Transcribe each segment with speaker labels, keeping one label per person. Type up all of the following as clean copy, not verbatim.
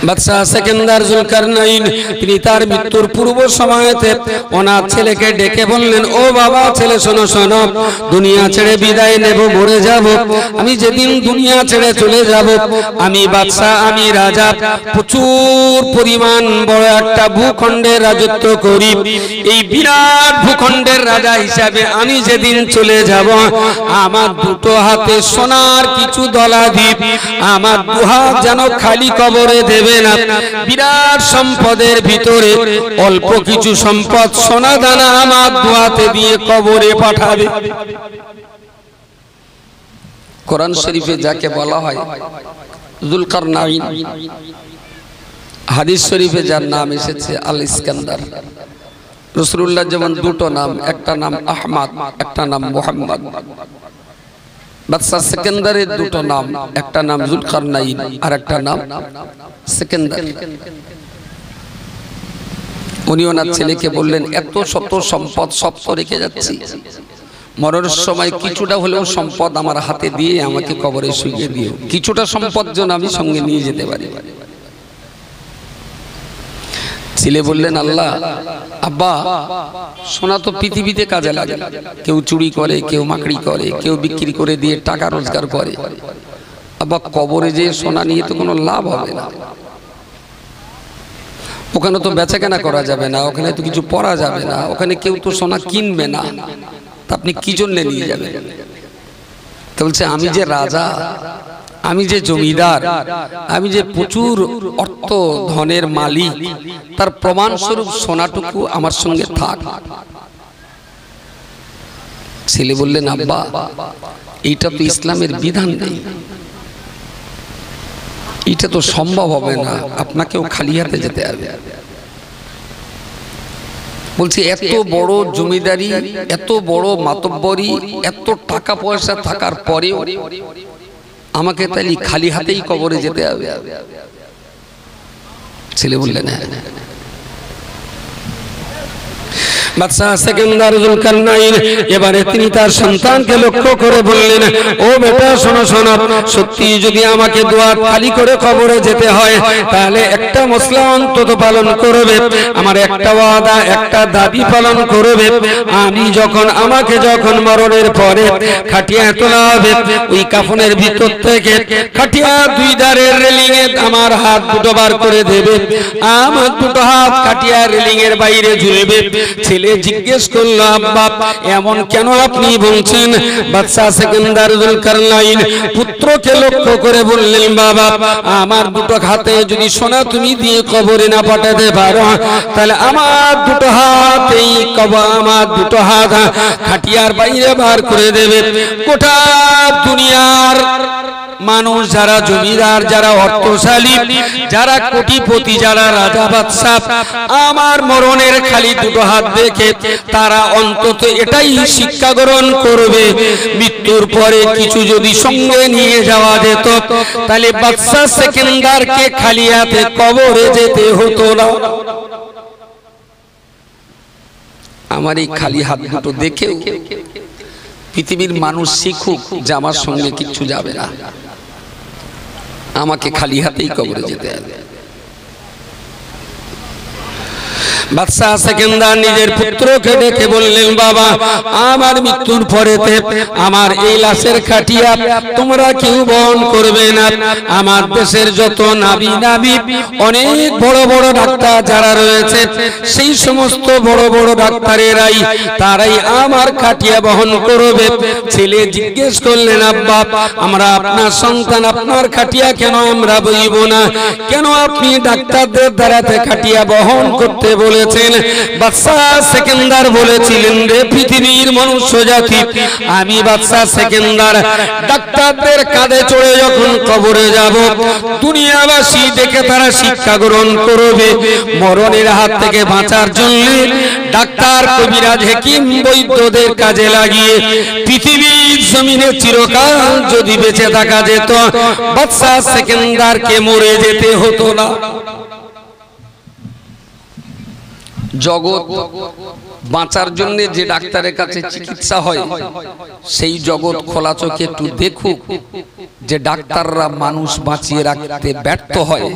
Speaker 1: বাদশাহ সেকেন্দার জুলকারনাইন তিনি তার মৃত্যুর পূর্ব সময়তে ওনার ছেলেকে ডেকে বললেন, ও বাবা ছেলে শোনো শোনো, দুনিয়া ছেড়ে বিদায় নেব, মরে যাব। আমি যেদিন দুনিয়া ছেড়ে চলে যাব, আমি বাদশাহ, আমি রাজা, প্রচুর পরিমাণ বড় একটা ভূখণ্ডের রাজত্ব করি। এই বিরাট ভূখণ্ডের রাজা হিসাবে আমি যেদিন চলে যাব, আমার দুটো হাতে সোনার কিছু দলাদীপ, আমার দুহাত যেন খালি কবরে দেবে না। বিরাট সম্পদের ভিতরে অল্প কিছু সম্পদ সোনা দানা আমার দুহাতে দিয়ে কবরে পাঠাবে। কোরআন শরীফে যাকে বলা হয় যুলকারনাইন, হাদিস শরীফে যার নাম এসেছে আল ইস্কান্দার। রাসূলুল্লাহ যেমন দুটো নাম, একটা নাম আহমদ, একটা নাম মুহাম্মদ। বাদশাহ সেকেন্দারের দুটো নাম, একটা নাম যুলকারনাইন আর একটা নাম সেকেন্দার। উনি ওনার ছেলেকে বললেন, এত শত সম্পদ সব তো রেখে যাচ্ছি, মরণের সময় কিছুটা হলেও সম্পদ আমার হাতে দিয়ে আমাকে কবরে শুইয়ে দিও, কিছুটা সম্পদ যেন আমি সঙ্গে নিয়ে যেতে পারি। ছেলে বললেন, আল্লাহ আব্বা, সোনা তো পৃথিবীতে কাজে লাগে, কেউ চুরি করে, কেউ মাকড়ি করে, কেউ বিক্রি করে দিয়ে টাকা রোজগার করে। আব্বা কবরে যে সোনা নিয়ে তো কোনো লাভ হবে না, ওখানে তো বেচাকেনা করা যাবে না, ওখানে তো কিছু পরা যাবে না, ওখানে কেউ তো সোনা কিনবে না, তা আপনি কি জন্য নিয়ে যাবেন? তো বলছে, আমি যে রাজা, আমি যে জমিদার, আমি যে প্রচুর অর্থ ধনের মালিক, তার প্রমাণস্বরূপ সোনাটুকু আমার সঙ্গে থাক। ছেলে বললেন, আব্বা এইটা তো ইসলামের বিধান নেই, এটা তো সম্ভব হবে না, আপনাকেও খালি হাতে যেতে হবে। বলছি, এত বড় জমিদারি, এত বড় মাতব্বরি, এত টাকা পয়সা থাকার পরেও আমাকে তাইলে খালি হাতেই কবরে যেতে হবে? ছেলে বললেন, হ্যাঁ। বাদশাহ সেকেন্দার যুলকারনাইন এবারে তিনি তার সন্তানকে লক্ষ্য করে বললেন, ও বেটা শোনো শোনো, সত্যি যদি আমাকে দুয়ার খালি করে কবরে যেতে হয়, তাহলে একটা মশলা অন্তত পালন করবে, আমার একটা ওয়াদা, একটা দাবি পালন করবে। আমি যখন আমাকে যখন মরণের পরে খাটিয়া তোলা হবে, ওই কাফনের ভিতর থেকে খাটিয়া দুই ধারের রেলিং এ আমার হাত দুটো বার করে দেবে, আমার দুটো হাত খাটিয়া রেলিং এর বাইরে ঝুলবে। ছেলে জিজ্ঞেস করলো, আব্বা এমন কেন আপনি বলছেন? বাদশাহ সেকেন্দার যুলকারনাইন পুত্রকে লক্ষ্য করে বললেন, বাবা আমার দুটো হাতে যদি সোনা তুমি দিয়ে কবরে না পাঠাতে পারো, তাহলে আমার দুটো হাত, এই আমার দুটো হাত খাটিয়ার বাইরে বার করে দেবে। গোটা দুনিয়ার মানুষ যারা জমিদার, যারা অর্থশালী, যারা কোটিপতি, যারা রাজা বাদশাহ, আমার মরণের খালি দুটো হাত দেখে তারা অন্তত এটাই শিক্ষা গ্রহণ করবে, মৃত্যুর পরে কিছু যদি সঙ্গে নিয়ে যাওয়া যেত, তাহলে বাদশাহ সেকেন্দারকে খালি হাতে কবরে যেতে হতো না। আমার এই খালি হাত দুটো দেখেও পৃথিবীর মানুষ শিখুক যে আমার সঙ্গে কিচ্ছু যাবে না, আমাকে খালি হাতেই কবরে যেতে হবে। বাদশাহ সেকেন্দার নিজের পুত্রকে ডেকে বললেন, বাবা আমার মৃত্যুর পরেতে আমার এই লাশের খাটিয়া তোমরা কেউ বহন করবে না। আমার দেশের যত নাবি অনেক বড় বড় ডাক্তার যারা রয়েছে, সেই সমস্ত বড় বড় ডাক্তারেরাই তারাই আমার খাটিয়া বহন করবে। ছেলে জিজ্ঞেস করলেন, আব্বা আমরা আপনার সন্তান, আপনার খাটিয়া কেন আমরা বইব না? কেন আপনি ডাক্তারদের দ্বারাতে খাটিয়া বহন করতে বলেছেন? বাদশাহ সেকেন্দার বলেছিলেন, রে পৃথিবীর মনুষ্য জাতি, আমি বাদশাহ সেকেন্দার ডাক্তারদের কাঁধে চড়ে যখন কবরে যাব, দুনিয়াবাসী দেখে তারা শিক্ষা গ্রহণ করবে। মরণের হাত থেকে বাঁচার জন্য ডাক্তার, কবিরাজ, হেকিম, বৈদ্যদের কাজে লাগিয়ে পৃথিবীর জমিনে চিরকাল যদি বেঁচে থাকা যেত, বাদশাহ সেকেন্দারকে মরে যেতে হতো না। জগৎ বাঁচার জন্য যে ডাক্তারের কাছে চিকিৎসা হয় সেই জগৎ খোলা চোখে একটু দেখুক যে ডাক্তাররা মানুষ বাঁচিয়ে রাখতে ব্যর্থ হয়,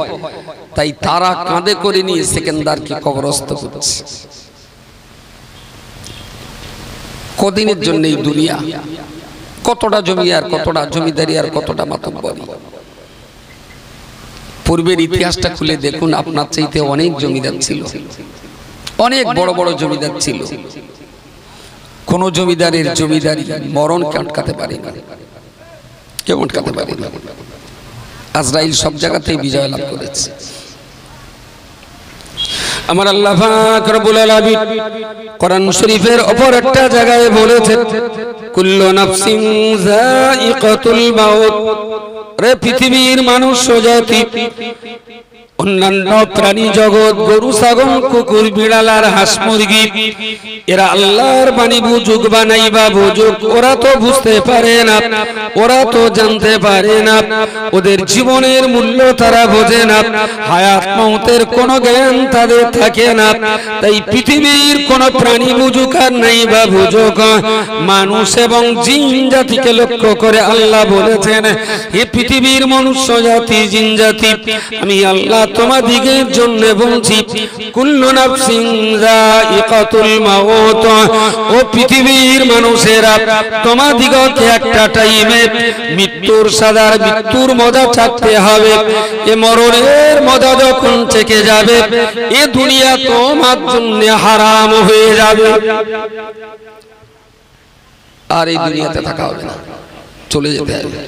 Speaker 1: তাই তারা কাঁধে করে নিয়ে সেকেন্দারকে কবরস্থ করছে। কদিনের জন্য এই দুনিয়া, কতটা জমি আর কতটা জমিদারি আর কতটা মাতব্বরি। পূর্বের ইতিহাসটা খুলে দেখুন, আপনার চাইতে অনেক জমিদার ছিল, অনেক বড় বড় জমিদার ছিল। কোন জমিদারের জমিদারি মরণকে আটকাতে পারে না, কেউ আটকাতে পারে না। আজরাইল সব জায়গাতেই বিজয় লাভ করেছে। আমার আল্লাহ পাক রব্বুল আলামিন কোরআন শরীফের অপর একটা জায়গায় বলেছেন, কুল্লু নাফসিন যায়িকাতুল মাউত। রে পৃথিবীর মানুষ জাতি, অন্যান্য প্রাণী জগৎ, গরু ছাগল কুকুর বিড়াল আর হাঁস মুরগি, এরা আল্লাহর বাণী বুঝুক বা নাই বা বুঝুক, ওরা তো বুঝতে পারে না, ওরা তো জানতে পারে না, ওদের জীবনের মূল্য তারা বোঝে না, হায়াত মওতের কোনো জ্ঞান তাদের থাকে না। তাই পৃথিবীর কোন প্রাণী বুঝুক আর নাই বা বুঝুক, মানুষ এবং জিন জাতিকে লক্ষ্য করে আল্লাহ বলেছেন, হে পৃথিবীর মনুষ্য জাতি, জিন জাতি, আমি আল্লাহ তোমাদিগের জন্য বলছি, কুল্লু নাফসিন যায়িকাতুল মাউত। ও পৃথিবীর মানুষেরা, তোমাদিগকে একটা টাইমে মৃত্যুর সাদার মৃত্যুর মজা চাকতে হবে। এ মরণের মজা যখন থেকে যাবে, এ দুনিয়া তোমার জন্য হারাম হয়ে যাবে, আর এই দুনিয়াতে থাকা হবে না, চলে যেতে হবে।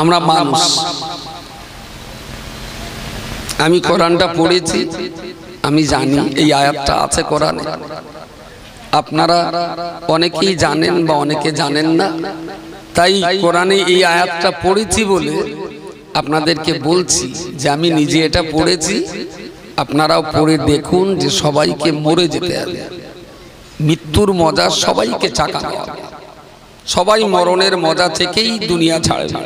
Speaker 1: আমরা মানুষ, আমি কোরআনটা পড়েছি, আমি জানি এই আয়াতটা আছে কোরআনে। আপনারা অনেকেই জানেন বা অনেকে জানেন না, তাই কোরআনে এই আয়াতটা পড়েছি বলে আপনাদেরকে বলছি যে আমি নিজে এটা পড়েছি, আপনারাও পড়ে দেখুন যে সবাইকে মরে যেতে হবে, মৃত্যুর মজা সবাইকে চাকানো হবে, সবাই মরণের মজা থেকেই দুনিয়া ছাড়বে।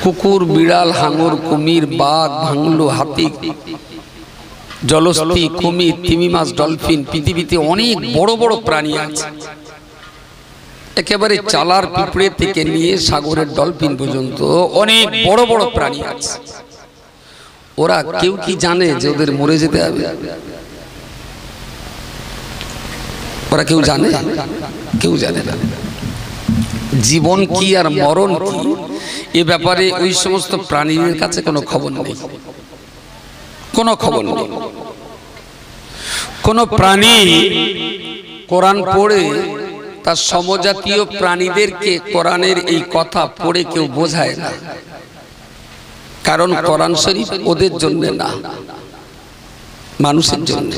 Speaker 1: কুকুর বিড়াল হাঙর কুমির বাঘ ভাঙলো হাতি জলস্থি কুমির তিমি মাছ ডলফিন, পৃথিবীতে অনেক বড় বড় প্রাণী আছে, একেবারে চালার পিঁপড়ে থেকে নিয়ে সাগরের ডলফিন পর্যন্ত অনেক বড় বড় প্রাণী আছে। ওরা কেউ কি জানে যে ওদের মরে যেতে হবে? ওরা কেউ জানে? কেউ জানে না। জীবন কি আর মরণ কি, এ ব্যাপারে ওই সমস্ত প্রাণীদের কাছে কোনো খবর নেই, কোনো খবর নেই। কোন প্রাণী কোরআন পড়ে তার সমজাতীয় প্রাণীদেরকে কোরআনের এই কথা পড়ে কেউ বোঝায় না, কারণ কোরআন শরীফ ওদের জন্য না, মানুষের জন্য।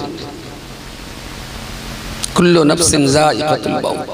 Speaker 1: কুল্লু নাফসিন যায়িকাতুল মাউত।